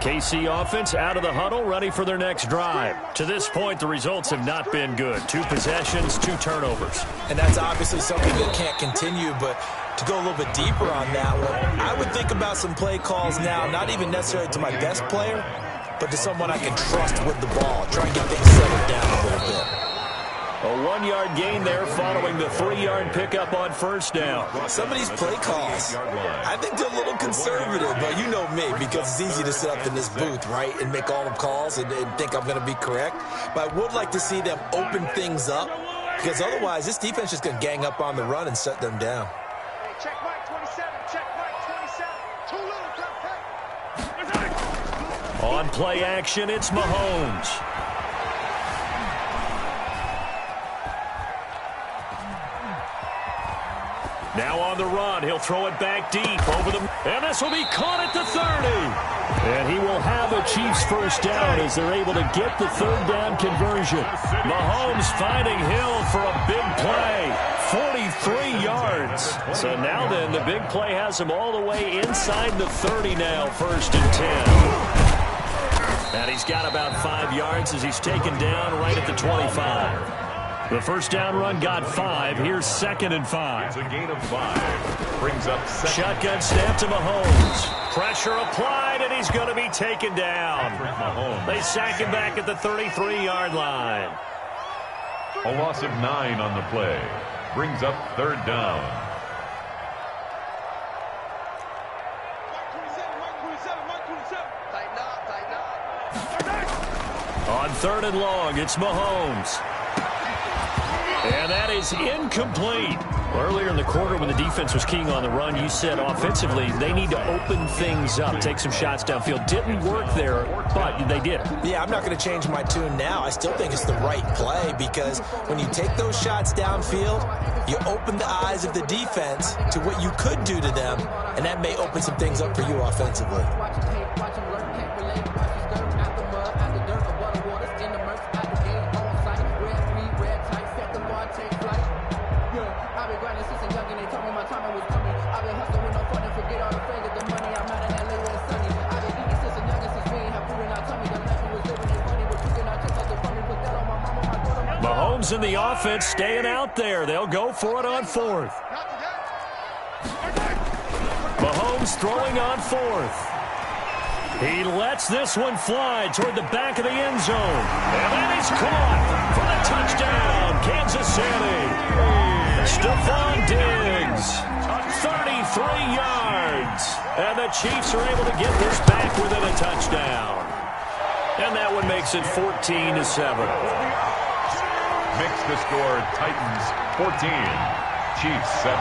KC offense out of the huddle, ready for their next drive. To this point, the results have not been good. 2 possessions, 2 turnovers. And that's obviously something that can't continue, but to go a little bit deeper on that one, I would think about some play calls now, not even necessarily to my best player, but to someone I can trust with the ball. Try and get things settled down a little bit. A 1-yard gain there following the 3-yard pickup on first down. Some of these play calls, I think they're a little conservative, but you know me, because it's easy to sit up in this booth, right, and make all the calls and think I'm going to be correct. But I would like to see them open things up, because otherwise this defense is going to gang up on the run and shut them down. Check right 27, check right 27. Too little, On play action, it's Mahomes. Now on the run, he'll throw it back deep over the... And this will be caught at the 30. And he will have a Chiefs first down as they're able to get the third down conversion. Mahomes finding Hill for a big play. 43 yards. So now then, the big play has him all the way inside the 30 now, 1st and 10. And he's got about 5 yards as he's taken down right at the 25. The first down run got 5. Here's 2nd and 5. It's a gain of 5. Brings up 2nd. Shotgun snap to Mahomes. Pressure applied, and he's going to be taken down. They sack him back at the 33-yard line. A loss of 9 on the play. Brings up 3rd down. On 3rd and long, it's Mahomes. And that is incomplete. Earlier in the quarter when the defense was keying on the run, you said offensively they need to open things up, take some shots downfield. Didn't work there, but they did. Yeah, I'm not going to change my tune now. I still think it's the right play because when you take those shots downfield, you open the eyes of the defense to what you could do to them, and that may open some things up for you offensively. Mahomes and the offense staying out there. They'll go for it on 4th. Mahomes throwing on 4th. He lets this one fly toward the back of the end zone. And that is caught for the touchdown, Kansas City. Stephon Diggs, 33 yards. And the Chiefs are able to get this back within a touchdown. And that one makes it 14-7. Makes the score Titans 14, Chiefs 7.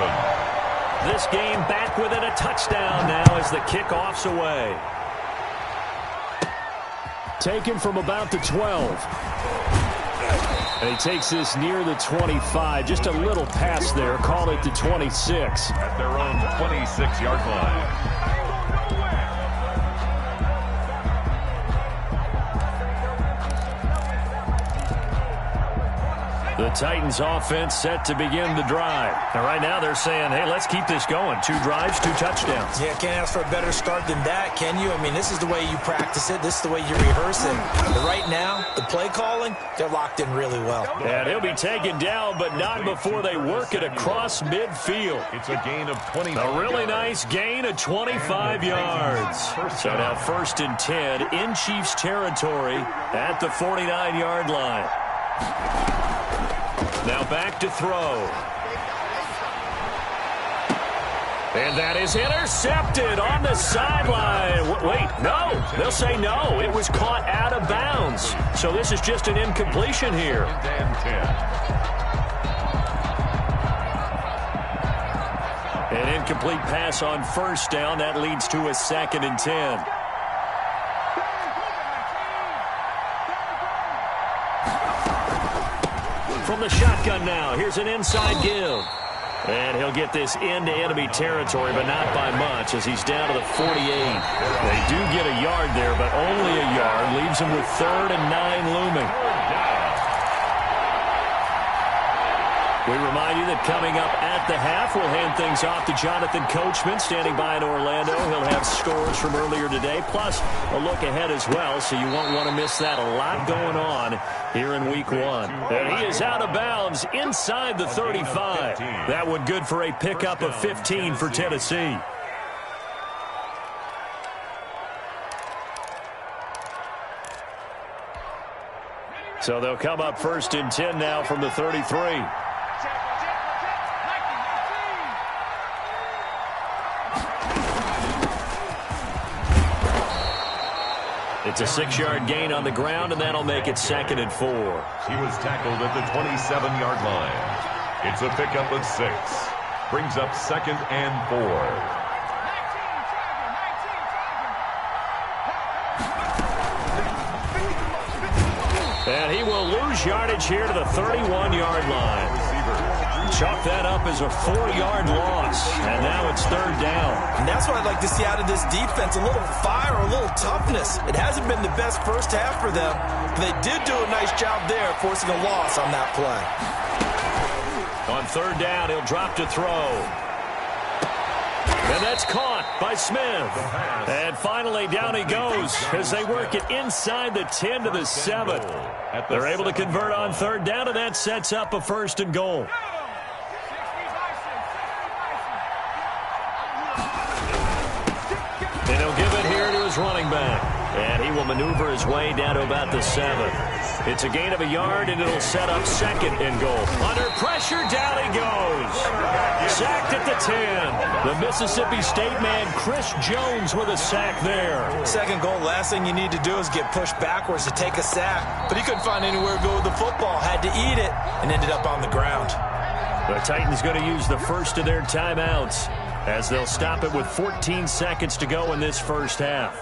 This game back within a touchdown now as the kickoff's away. Taken from about the 12. And he takes this near the 25. Just a little pass there. Call it the 26. At their own 26-yard line. The Titans offense set to begin the drive. And right now they're saying, hey, let's keep this going. 2 drives, 2 touchdowns. Yeah, can't ask for a better start than that, can you? I mean, this is the way you practice it. This is the way you rehearse it. But right now, the play calling, they're locked in really well. And he'll be taken down, but not before they work it across midfield. It's a gain of 20. A really nice gain of 25 yards. So now 1st and 10 in Chiefs territory at the 49-yard line. Now back to throw. And that is intercepted on the sideline. Wait, no. They'll say no. It was caught out of bounds. So this is just an incompletion here. An incomplete pass on 1st down. That leads to a 2nd and 10. From the shotgun now, here's an inside give. And he'll get this into enemy territory, but not by much as he's down to the 48. They do get a yard there, but only a yard. Leaves him with 3rd and 9 looming. We remind you that coming up at the half, we'll hand things off to Jonathan Coachman, standing by in Orlando. He'll have scores from earlier today, plus a look ahead as well, so you won't want to miss that. A lot going on here in Week 1. And he is out of bounds inside the 35. That one good for a pickup of 15 for Tennessee. So they'll come up 1st and 10 now from the 33. It's a 6-yard gain on the ground, and that'll make it 2nd and 4. He was tackled at the 27-yard line. It's a pickup of 6. Brings up 2nd and 4. And he will lose yardage here to the 31-yard line. Chalk that up as a 4-yard loss. And now it's 3rd down. And that's what I'd like to see out of this defense. A little fire, a little toughness. It hasn't been the best first half for them, but they did do a nice job there forcing a loss on that play. On 3rd down, he'll drop to throw. And that's caught by Smith. And finally, down he goes as they work it inside the 10 to the 7. They're able to convert on 3rd down, and that sets up a 1st and goal. And he'll give it here to his running back. And he will maneuver his way down to about the 7. It's a gain of a yard, and it'll set up 2nd and goal. Under pressure, down he goes. Sacked at the 10. The Mississippi State man, Chris Jones, with a sack there. 2nd goal, last thing you need to do is get pushed backwards to take a sack. But he couldn't find anywhere to go with the football. Had to eat it and ended up on the ground. The Titans going to use the first of their timeouts as they'll stop it with 14 seconds to go in this first half.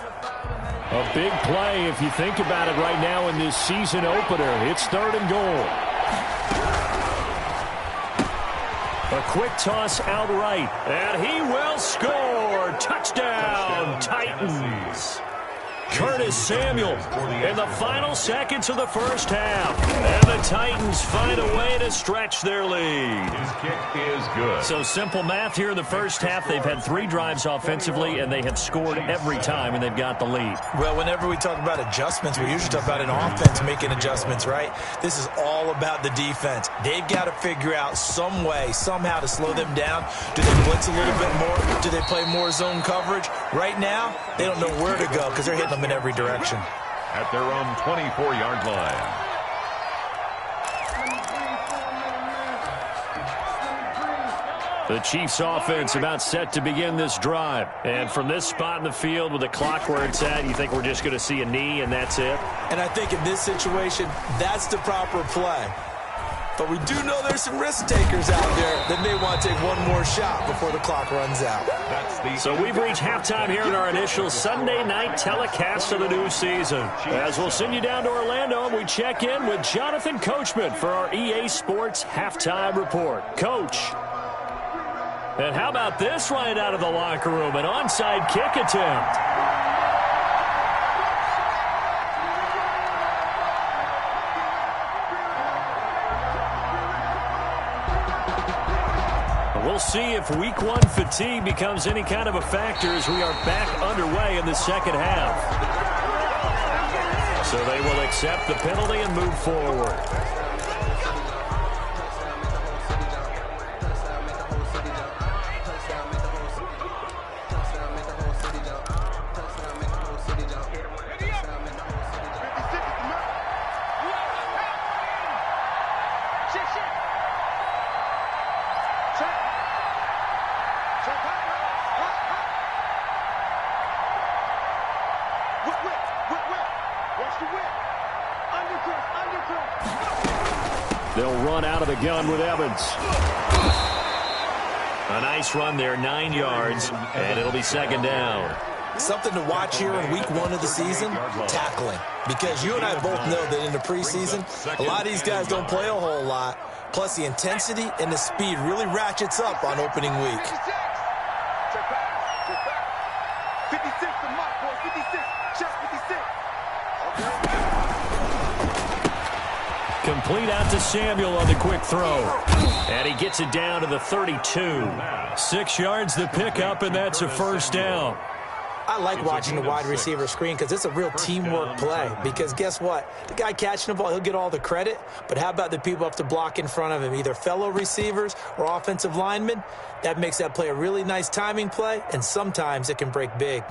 A big play if you think about it right now in this season opener. It's 3rd and goal. A quick toss outright, and he will score. Touchdown, Titans. Curtis Samuel in the final seconds of the first half. And the Titans find a way to stretch their lead. His kick is good. So simple math here in the first half. They've had 3 drives offensively, and they have scored every time, and they've got the lead. Well, whenever we talk about adjustments, we usually talk about an offense making adjustments, right? This is all about the defense. They've got to figure out some way, somehow to slow them down. Do they blitz a little bit more? Do they play more zone coverage? Right now, they don't know where to go because they're hitting them in every direction. At their own 24-yard line. The Chiefs offense about set to begin this drive. And from this spot in the field with the clock where it's at, you think we're just going to see a knee and that's it? And I think in this situation, that's the proper play. But we do know there's some risk takers out there that may want to take one more shot before the clock runs out. So we've reached halftime here in our initial Sunday night telecast of the new season. As we'll send you down to Orlando, and we check in with Jonathan Coachman for our EA Sports Halftime Report. Coach. And how about this right out of the locker room? An onside kick attempt. We'll see if Week 1 fatigue becomes any kind of a factor as we are back underway in the second half. So they will accept the penalty and move forward. They'll run out of the gun with Evans. A nice run there, 9 yards, and it'll be 2nd down. Something to watch here in Week 1 of the season, tackling. Because you and I both know that in the preseason, a lot of these guys don't play a whole lot. Plus, the intensity and the speed really ratchets up on opening week. 56 to mark, boy. 56. Check 56. Okay. Complete out to Samuel on the quick throw. And he gets it down to the 32. 6 yards the pickup, and that's a first down. I like watching the wide receiver screen because it's a real teamwork play. Because guess what? The guy catching the ball, he'll get all the credit. But how about the people up to block in front of him, either fellow receivers or offensive linemen? That makes that play a really nice timing play, and sometimes it can break big.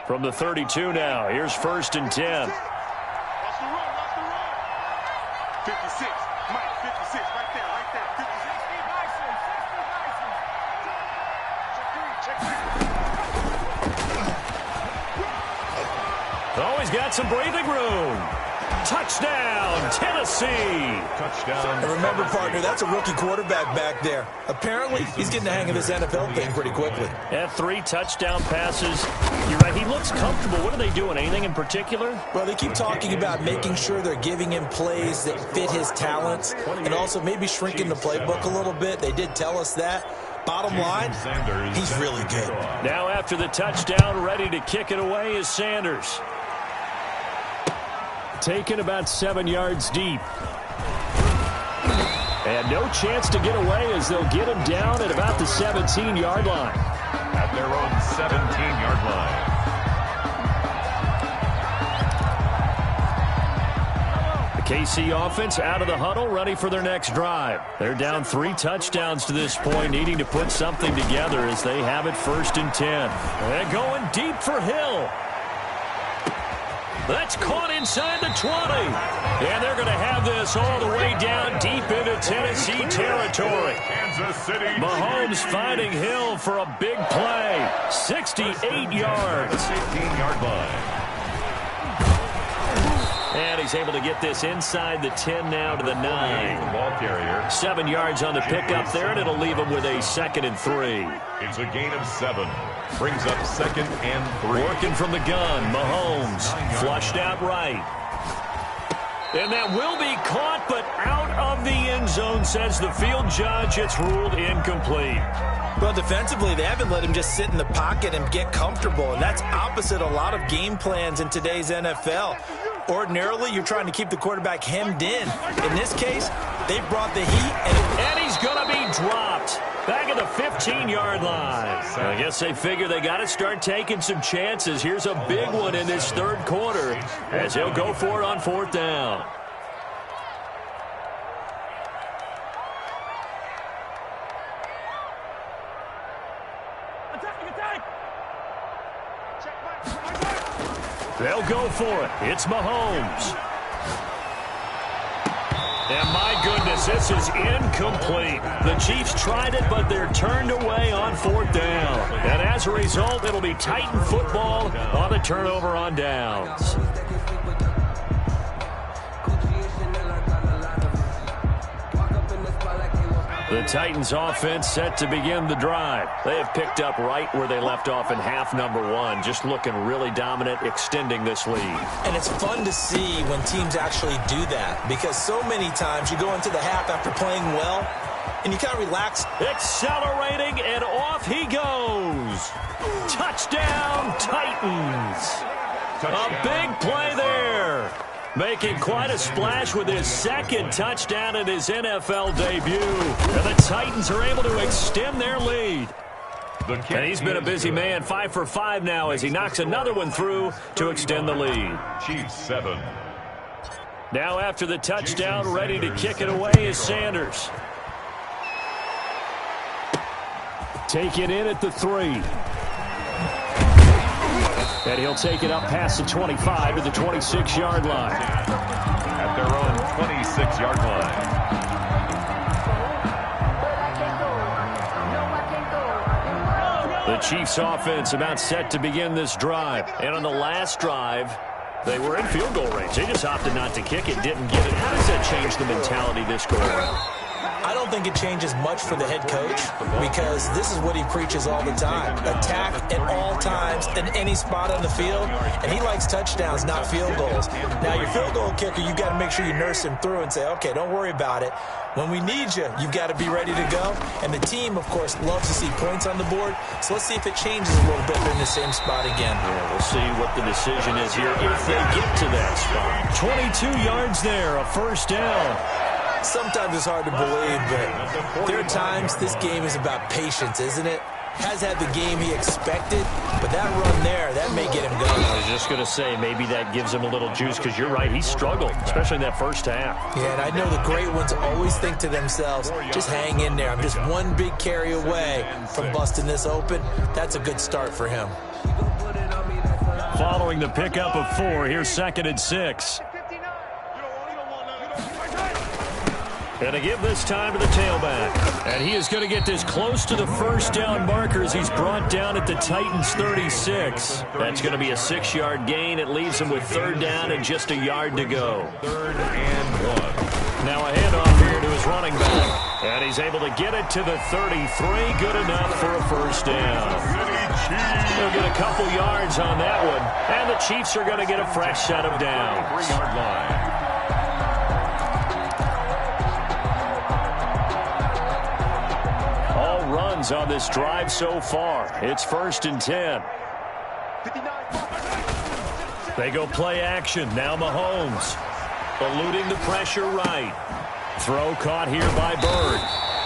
From the 32 now, here's 1st and 10. Watch the run, watch the run. 56, Mike, 56, right there, right there. 56. Oh, he's got some breathing room. Touchdown, Tennessee. Touchdown. And remember, partner, that's a rookie quarterback back there. Apparently, he's getting the hang of this NFL thing pretty quickly. Had 3 touchdown passes. You're right, he looks comfortable. What are they doing? Anything in particular? Well, they keep talking about making sure they're giving him plays that fit his talents and also maybe shrinking the playbook a little bit. They did tell us that. Bottom line, he's really good. Now after the touchdown, ready to kick it away is Sanders. Taken about 7 yards deep. And no chance to get away as they'll get him down at about the 17-yard line. At their own 17-yard line. KC offense out of the huddle, ready for their next drive. They're down 3 touchdowns to this point, needing to put something together as they have it 1st and 10. They're going deep for Hill. That's caught inside the 20. And they're going to have this all the way down deep into Tennessee territory. Kansas City. Mahomes finding Hill for a big play. 68 yards. 15-yard line. And he's able to get this inside the 10 now to the 9. Ball carrier. 7 yards on the pickup there, and it'll leave him with a 2nd and 3. It's a gain of 7. Brings up 2nd and 3. Working from the gun, Mahomes flushed out right. And that will be caught, but out of the end zone, says the field judge. It's ruled incomplete. Well, defensively, they haven't let him just sit in the pocket and get comfortable, and that's opposite a lot of game plans in today's NFL. Ordinarily, you're trying to keep the quarterback hemmed in. In this case, they brought the heat, and he's going to be dropped back at the 15-yard line. I guess they figure they got to start taking some chances. Here's a big one in this 3rd quarter as he'll go for it on 4th down. They'll go for it. It's Mahomes. And my goodness, this is incomplete. The Chiefs tried it, but they're turned away on 4th down. And as a result, it'll be Titan football on the turnover on downs. The Titans offense set to begin the drive. They have picked up right where they left off in half number 1, just looking really dominant, extending this lead. And it's fun to see when teams actually do that, because so many times you go into the half after playing well, and you kind of relax. Accelerating, and off he goes. Touchdown, Titans. A big play there. Making quite a splash with his 2nd touchdown in his NFL debut. And the Titans are able to extend their lead. And he's been a busy man, 5 for 5 now as he knocks another one through to extend the lead. Chiefs 7. Now after the touchdown, ready to kick it away is Sanders. Take it in at the 3. And he'll take it up past the 25 to the 26-yard line. At their own 26-yard line. The Chiefs offense about set to begin this drive. And on the last drive, they were in field goal range. They just opted not to kick it, didn't get it. How does that change the mentality this go around? I don't think it changes much for the head coach because this is what he preaches all the time. Attack at all times in any spot on the field, and he likes touchdowns, not field goals. Now, your field goal kicker, you got to make sure you nurse him through and say, okay, don't worry about it. When we need you, you've got to be ready to go. And the team, of course, loves to see points on the board. So let's see if it changes a little bit in the same spot again. Yeah, we'll see what the decision is here if they get to that spot. 22 yards there, a first down. Sometimes it's hard to believe, but there are times this game is about patience, isn't it? Has had the game he expected, but that run there, that may get him going. I was just going to say, maybe that gives him a little juice because you're right, he struggled, especially in that first half. Yeah, and I know the great ones always think to themselves, just hang in there. I'm just one big carry away from busting this open. That's a good start for him. Following the pickup of 4, here's 2nd and 6. And to give this time to the tailback. And he is going to get this close to the first down markers. He's brought down at the Titans' 36. That's going to be a 6-yard gain. It leaves him with 3rd down and just a yard to go. 3rd and 1. Now a handoff here to his running back. And he's able to get it to the 33. Good enough for a first down. He'll get a couple yards on that one. And the Chiefs are going to get a fresh set of downs. 3-yard line. Runs on this drive so far. It's 1st and 10. They go play action. Now Mahomes eluding the pressure right. Throw caught here by Bird.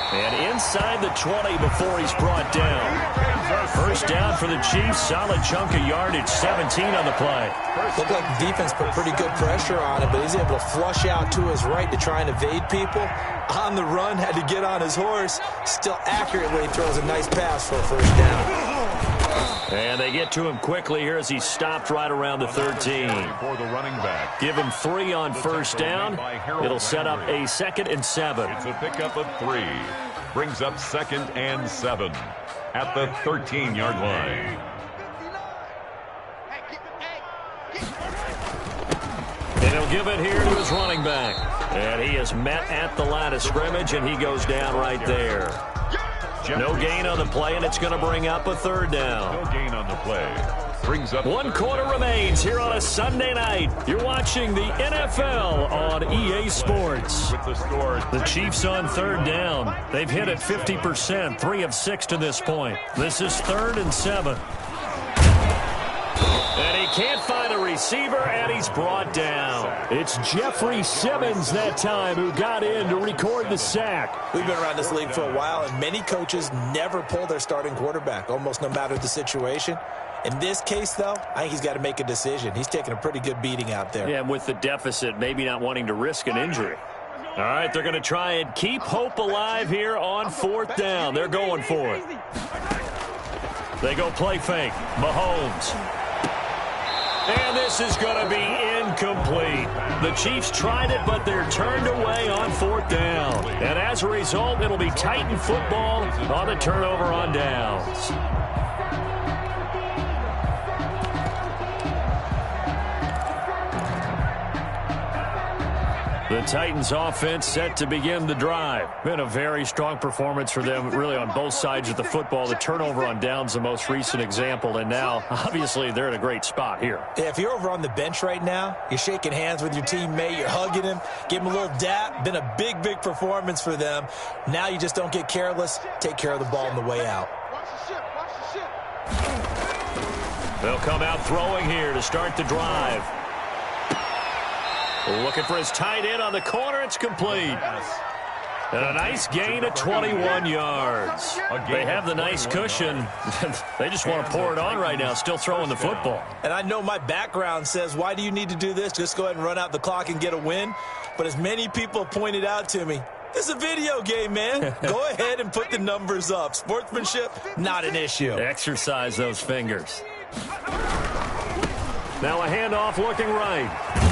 And inside the 20 before he's brought down. First down for the Chiefs. Solid chunk of yardage. 17 on the play. Looked like the defense put pretty good pressure on him, but he's able to flush out to his right to try and evade people. On the run, had to get on his horse. Still accurately throws a nice pass for a first down. And they get to him quickly here as he stopped right around the 13. For the running back. Give him 3 on first down. It'll set up a 2nd and 7. It's a pickup of 3. Brings up 2nd and 7 at the 13-yard line. And he'll give it here to his running back. And he is met at the line of scrimmage, and he goes down right there. No gain on the play, and it's going to bring up a 3rd down. No gain on the play. Brings up 1 quarter remains here on a Sunday night. You're watching the NFL on EA Sports. With the score. The Chiefs on 3rd down. They've hit it 50%, 3 of 6 to this point. This is 3rd and 7. And he can't find a receiver, and he's brought down. It's Jeffrey Simmons that time who got in to record the sack. We've been around this league for a while, and many coaches never pull their starting quarterback, almost no matter the situation. In this case, though, I think he's got to make a decision. He's taking a pretty good beating out there. Yeah, and with the deficit, maybe not wanting to risk an injury. All right, they're going to try and keep hope alive here on 4th down. They're going for it. They go play fake. Mahomes. And this is going to be incomplete. The Chiefs tried it, but they're turned away on 4th down. And as a result, it'll be Titan football on the turnover on downs. The Titans offense set to begin the drive. Been a very strong performance for them, really on both sides of the football. The turnover on downs, the most recent example, and now, obviously, they're in a great spot here. Yeah, if you're over on the bench right now, you're shaking hands with your teammate, you're hugging him, give him a little dap. Been a big, big performance for them. Now you just don't get careless. Take care of the ball on the way out. They'll come out throwing here to start the drive. Looking for his tight end on the corner. It's complete. And a nice gain of 21 yards. They have the nice cushion. They just want to pour it on right now, still throwing the football. And I know my background says, why do you need to do this? Just go ahead and run out the clock and get a win. But as many people pointed out to me, this is a video game, man. Go ahead and put the numbers up. Sportsmanship, not an issue. Exercise those fingers. Now a handoff looking right.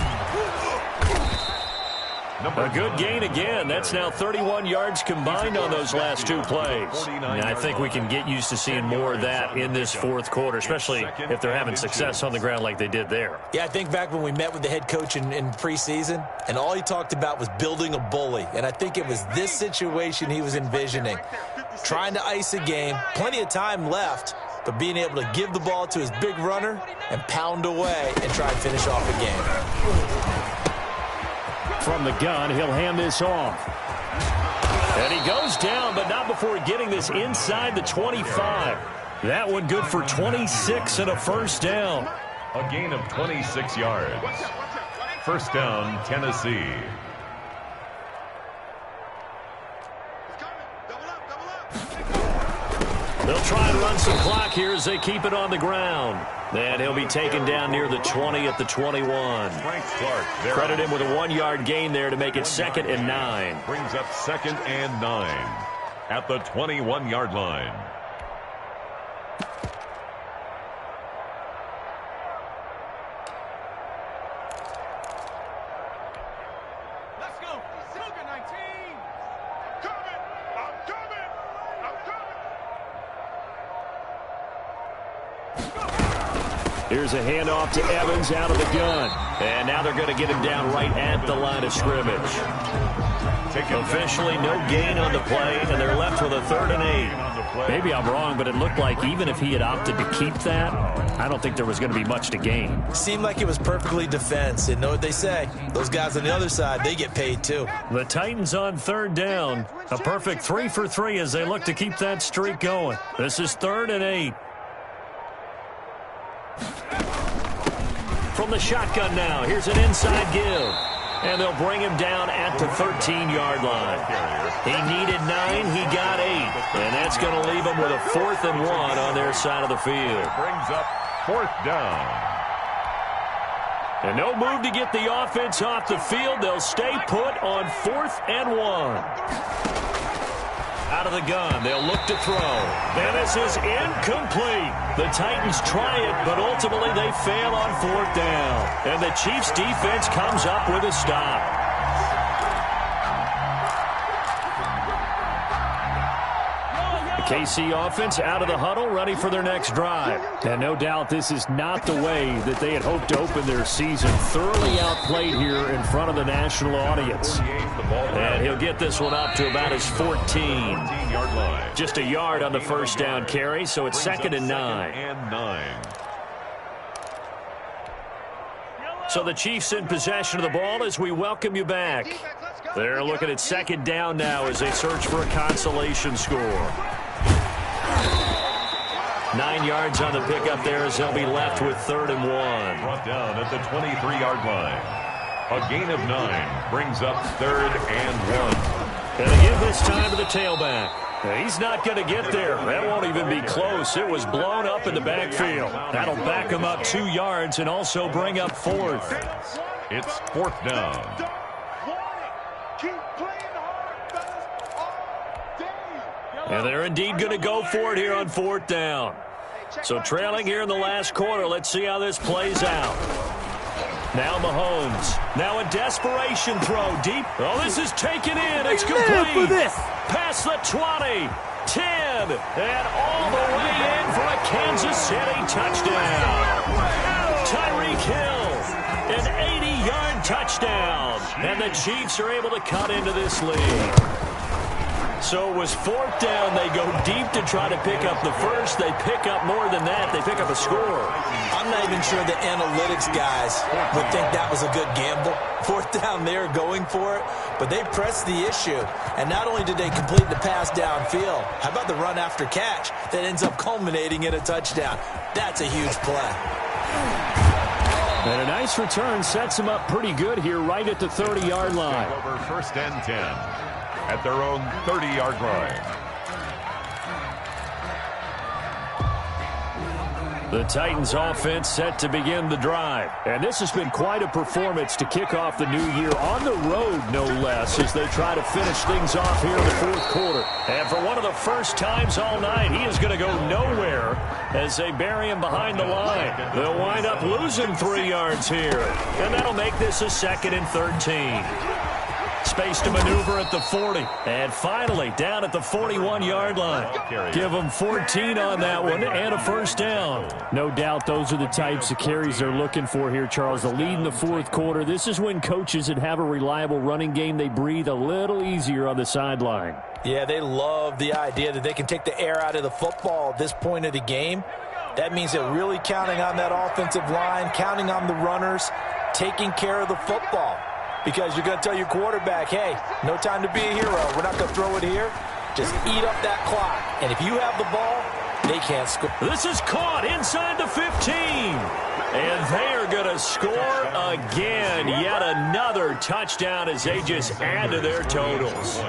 A good gain again. That's now 31 yards combined on those last two plays. And I think we can get used to seeing more of that in this fourth quarter, especially if they're having success on the ground like they did there. Yeah, I think back when we met with the head coach in preseason, and all he talked about was building a bully. And I think it was this situation he was envisioning. Trying to ice a game, plenty of time left, but being able to give the ball to his big runner and pound away and try and finish off the game. From the gun, he'll hand this off. And he goes down, but not before getting this inside the 25. That one good for 26 and a first down. A gain of 26 yards. First down, Tennessee. They'll try and run some clock here as they keep it on the ground. And he'll be taken down near the 20 at the 21. Credit him with a 1-yard gain there to make it 2nd and 9. Brings up 2nd and 9 at the 21-yard line. Let's go. Sugar 19. Coming. I'm coming. I'm coming. Here's a handoff to Evans out of the gun. And now they're going to get him down right at the line of scrimmage. Officially no gain on the play, and they're left with a 3rd and 8. Maybe I'm wrong, but it looked like even if he had opted to keep that, I don't think there was going to be much to gain. Seemed like it was perfectly defense. And know what they say? Those guys on the other side, they get paid too. The Titans on 3rd down. A perfect 3 for 3 as they look to keep that streak going. This is 3rd and 8. From the shotgun now, here's an inside give. And they'll bring him down at the 13-yard line. He needed 9, he got 8. And that's going to leave him with a 4th and 1 on their side of the field. Brings up 4th down. And no move to get the offense off the field. They'll stay put on 4th and 1. Out of the gun, they'll look to throw. And this is incomplete. The Titans try it, but ultimately they fail on 4th down. And the Chiefs' defense comes up with a stop. The KC offense out of the huddle, ready for their next drive. And no doubt this is not the way that they had hoped to open their season. Thoroughly outplayed here in front of the national audience. And he'll get this one up to about his 14. Just a yard on the first down carry, so it's 2nd and 9. So the Chiefs in possession of the ball as we welcome you back. They're looking at 2nd down now as they search for a consolation score. 9 yards on the pickup there as they'll be left with 3rd and 1. Brought down at the 23-yard line. A gain of 9 brings up 3rd and 1. And they give this time to the tailback. He's not going to get there. That won't even be close. It was blown up in the backfield. That'll back him up 2 yards and also bring up 4th. It's 4th down. And they're indeed going to go for it here on 4th down. So trailing here in the last quarter. Let's see how this plays out. Now Mahomes. Now a desperation throw deep. Oh, this is taken in. It's complete. For this. Past the 20, 10, and all the way in for a Kansas City touchdown. Tyreek Hill, an 80-yard touchdown. And the Chiefs are able to cut into this lead. So it was 4th down. They go deep to try to pick up the first. They pick up more than that. They pick up a score. I'm not even sure the analytics guys would think that was a good gamble. 4th down there going for it. But they pressed the issue. And not only did they complete the pass downfield, how about the run after catch that ends up culminating in a touchdown? That's a huge play. And a nice return sets them up pretty good here right at the 30-yard line. Over 1st and 10. At their own 30-yard line. The Titans offense set to begin the drive. And this has been quite a performance to kick off the new year on the road, no less, as they try to finish things off here in the 4th quarter. And for one of the first times all night, he is going to go nowhere as they bury him behind the line. They'll wind up losing 3 yards here. And that'll make this a 2nd and 13. Space to maneuver at the 40. And finally, down at the 41-yard line. Give them 14 on that one and a first down. No doubt those are the types of carries they're looking for here, Charles. The lead in the fourth quarter. This is when coaches that have a reliable running game, they breathe a little easier on the sideline. Yeah, they love the idea that they can take the air out of the football at this point of the game. That means they're really counting on that offensive line, counting on the runners, taking care of the football. Because you're going to tell your quarterback, hey, no time to be a hero. We're not going to throw it here. Just eat up that clock. And if you have the ball, they can't score. This is caught inside the 15. And they are going to score again. Yet another touchdown as they just add to their totals.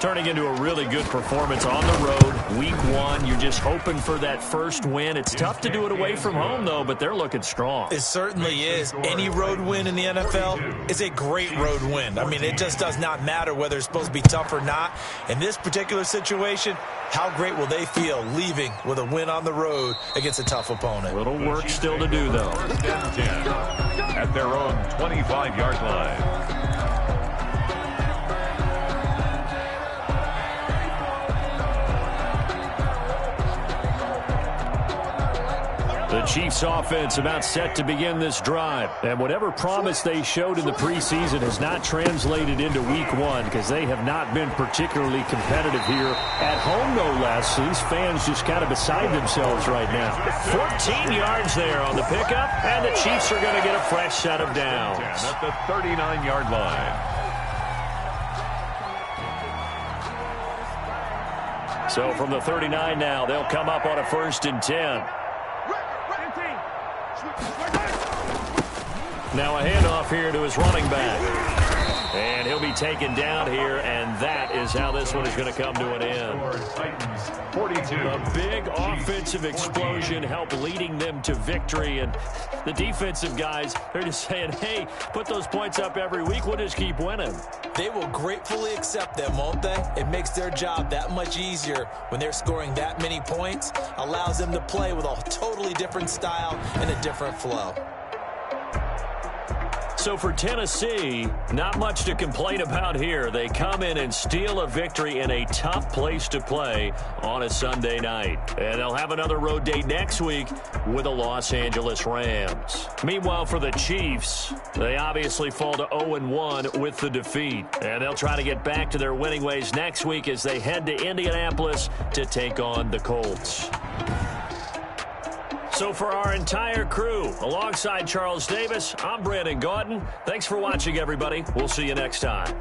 Turning into a really good performance on the road. Week 1, you're just hoping for that first win. It's tough to do it away from home, though, but they're looking strong. It certainly is. Any road win in the NFL is a great road win. I mean, it just does not matter whether it's supposed to be tough or not. In this particular situation, how great will they feel leaving with a win on the road against a tough opponent? A little work still to do, though. First and 10 at their own 25-yard line. The Chiefs offense about set to begin this drive. And whatever promise they showed in the preseason has not translated into week 1 because they have not been particularly competitive here at home, no less. So these fans just kind of beside themselves right now. 14 yards there on the pickup, and the Chiefs are going to get a fresh set of downs. At the 39-yard line. So from the 39 now, they'll come up on a 1st and 10. Now a handoff here to his running back. And he'll be taken down here, and that is how this one is going to come to an end. Titans 42. A big offensive explosion helped leading them to victory, and the defensive guys, they're just saying, hey, put those points up every week, we'll just keep winning. They will gratefully accept them, won't they? It makes their job that much easier when they're scoring that many points, allows them to play with a totally different style and a different flow. So for Tennessee, not much to complain about here. They come in and steal a victory in a tough place to play on a Sunday night. And they'll have another road date next week with the Los Angeles Rams. Meanwhile, for the Chiefs, they obviously fall to 0-1 with the defeat. And they'll try to get back to their winning ways next week as they head to Indianapolis to take on the Colts. So for our entire crew, alongside Charles Davis, I'm Brandon Gaudin. Thanks for watching, everybody. We'll see you next time.